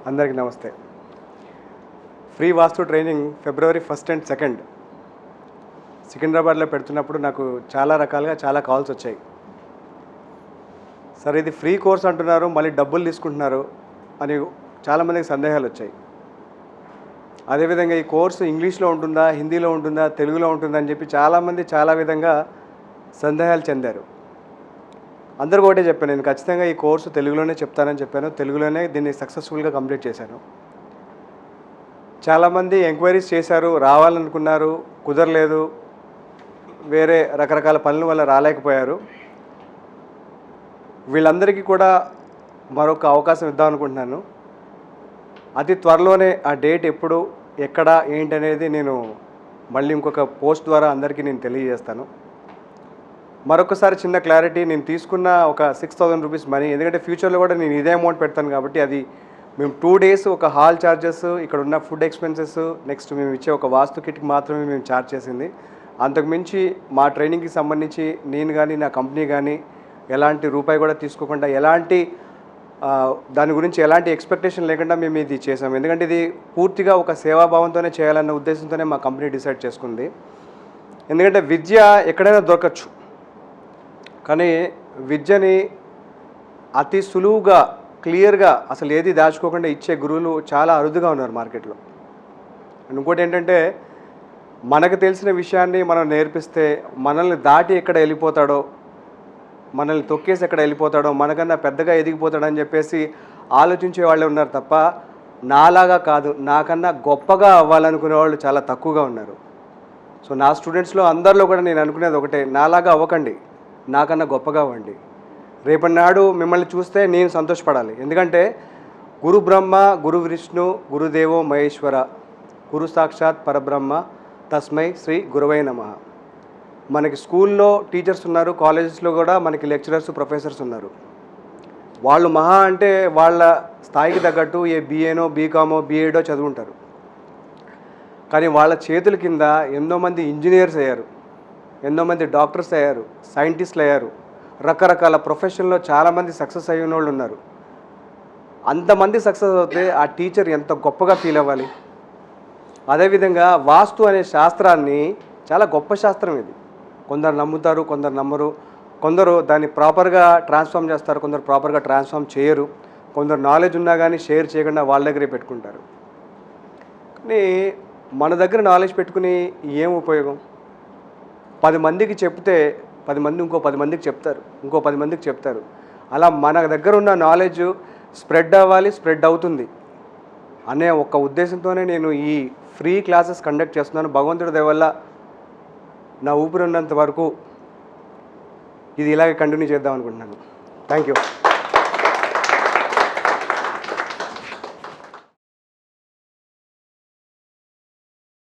అందరికీ నమస్తే. Free vastu training February 1 and 2 సికింద్రాబాద్లో పెడుతున్నప్పుడు నాకు చాలా రకాలుగా చాలా కాల్స్ వచ్చాయి. సరే ఇది ఫ్రీ కోర్స్ అంటున్నారు, మళ్ళీ డబ్బులు తీసుకుంటున్నారు అని చాలామందికి సందేహాలు వచ్చాయి. అదేవిధంగా ఈ కోర్సు ఇంగ్లీష్లో ఉంటుందా, హిందీలో ఉంటుందా, తెలుగులో ఉంటుందా అని చెప్పి చాలామంది చాలా విధంగా సందేహాలు చెందారు. అందరూ ఒకటే చెప్పాను, నేను ఖచ్చితంగా ఈ కోర్సు తెలుగులోనే చెప్తానని చెప్పాను. తెలుగులోనే దీన్ని సక్సెస్ఫుల్గా కంప్లీట్ చేశాను. చాలామంది ఎంక్వైరీస్ చేశారు, రావాలనుకున్నారు, కుదరలేదు, వేరే రకరకాల పనుల వల్ల రాలేకపోయారు. వీళ్ళందరికీ కూడా మరొక అవకాశం ఇద్దాం అనుకుంటున్నాను. అతి త్వరలోనే ఆ డేట్ ఎప్పుడు, ఎక్కడ, ఏంటి అనేది నేను మళ్ళీ ఇంకొక పోస్ట్ ద్వారా అందరికీ నేను తెలియజేస్తాను. మరొకసారి చిన్న క్లారిటీ, నేను తీసుకున్న ఒక 6,000 రూపీస్ మనీ, ఎందుకంటే ఫ్యూచర్లో కూడా నేను ఇదే అమౌంట్ పెడతాను కాబట్టి అది మేము 2 డేస్ ఒక హాల్ ఛార్జెస్, ఇక్కడ ఉన్న ఫుడ్ ఎక్స్పెన్సెస్, నెక్స్ట్ మేము ఇచ్చే ఒక వాస్తు కిట్కి మాత్రమే మేము ఛార్జ్ చేసింది. అంతకుమించి మా ట్రైనింగ్కి సంబంధించి నేను కానీ నా కంపెనీ కానీ ఎలాంటి రూపాయి కూడా తీసుకోకుండా, ఎలాంటి దాని గురించి ఎలాంటి ఎక్స్పెక్టేషన్ లేకుండా మేము ఇది చేసాము. ఎందుకంటే ఇది పూర్తిగా ఒక సేవాభావంతోనే చేయాలన్న ఉద్దేశంతోనే మా కంపెనీ డిసైడ్ చేసుకుంది. ఎందుకంటే విద్య ఎక్కడైనా దొరకచ్చు, కానీ విద్యని అతి సులువుగా, క్లియర్గా, అసలు ఏది దాచుకోకుండా ఇచ్చే గురువులు చాలా అరుదుగా ఉన్నారు మార్కెట్లో. ఇంకోటి ఏంటంటే, మనకు తెలిసిన విషయాన్ని మనం నేర్పిస్తే మనల్ని దాటి ఎక్కడ వెళ్ళిపోతాడో, మనల్ని తొక్కేసి ఎక్కడ వెళ్ళిపోతాడో, మనకన్నా పెద్దగా ఎదిగిపోతాడని చెప్పేసి ఆలోచించే వాళ్ళే ఉన్నారు తప్ప, నాలాగా కాదు, నాకన్నా గొప్పగా అవ్వాలనుకునే వాళ్ళు చాలా తక్కువగా ఉన్నారు. సో నా స్టూడెంట్స్లో అందరిలో కూడా నేను అనుకునేది ఒకటే, నాలాగా అవ్వకండి, నాకన్నా గొప్పగా అవ్వండి. రేపటి నాడు మిమ్మల్ని చూస్తే నేను సంతోషపడాలి. ఎందుకంటే గురు బ్రహ్మ, గురు విష్ణు, గురుదేవో మహేశ్వర, గురు సాక్షాత్ పరబ్రహ్మ, తస్మై శ్రీ గురవై నమః. మనకి స్కూల్లో టీచర్స్ ఉన్నారు, కాలేజెస్లో కూడా మనకి లెక్చరర్స్, ప్రొఫెసర్స్ ఉన్నారు. వాళ్ళు మహా అంటే వాళ్ళ స్థాయికి తగ్గట్టు ఏ బీఏనో, బీకామో, బీఎడో చదువుంటారు. కానీ వాళ్ళ చేతుల కింద ఎంతోమంది ఇంజనీర్స్ అయ్యారు, ఎంతోమంది డాక్టర్స్ అయ్యారు, సైంటిస్టులు అయ్యారు, రకరకాల ప్రొఫెషన్లో చాలామంది సక్సెస్ అయిన వాళ్ళు ఉన్నారు. అంతమంది సక్సెస్ అవుతే ఆ టీచర్ ఎంత గొప్పగా ఫీల్ అవ్వాలి. అదేవిధంగా వాస్తు అనే శాస్త్రాన్ని, చాలా గొప్ప శాస్త్రం ఇది. కొందరు నమ్ముతారు, కొందరు నమ్మరు, కొందరు దాన్ని ప్రాపర్గా ట్రాన్స్ఫార్మ్ చేస్తారు, కొందరు ప్రాపర్గా ట్రాన్స్ఫార్మ్ చేయరు, కొందరు నాలెడ్జ్ ఉన్నా కానీ షేర్ చేయకుండా వాళ్ళ దగ్గరే పెట్టుకుంటారు. కానీ మన దగ్గర నాలెడ్జ్ పెట్టుకుని ఏం ఉపయోగం? 10 మందికి చెప్తే 10 మంది ఇంకో 10 మందికి చెప్తారు, ఇంకో 10 మందికి చెప్తారు. అలా మన దగ్గర ఉన్న నాలెడ్జ్ స్ప్రెడ్ అవ్వాలి, స్ప్రెడ్ అవుతుంది అనే ఒక ఉద్దేశంతోనే నేను ఈ ఫ్రీ క్లాసెస్ కండక్ట్ చేస్తున్నాను. భగవంతుడి దయ వల్ల నా ఊపిరి ఉన్నంత వరకు ఇది ఇలాగే కంటిన్యూ చేద్దాం అనుకుంటున్నాను. Thank you.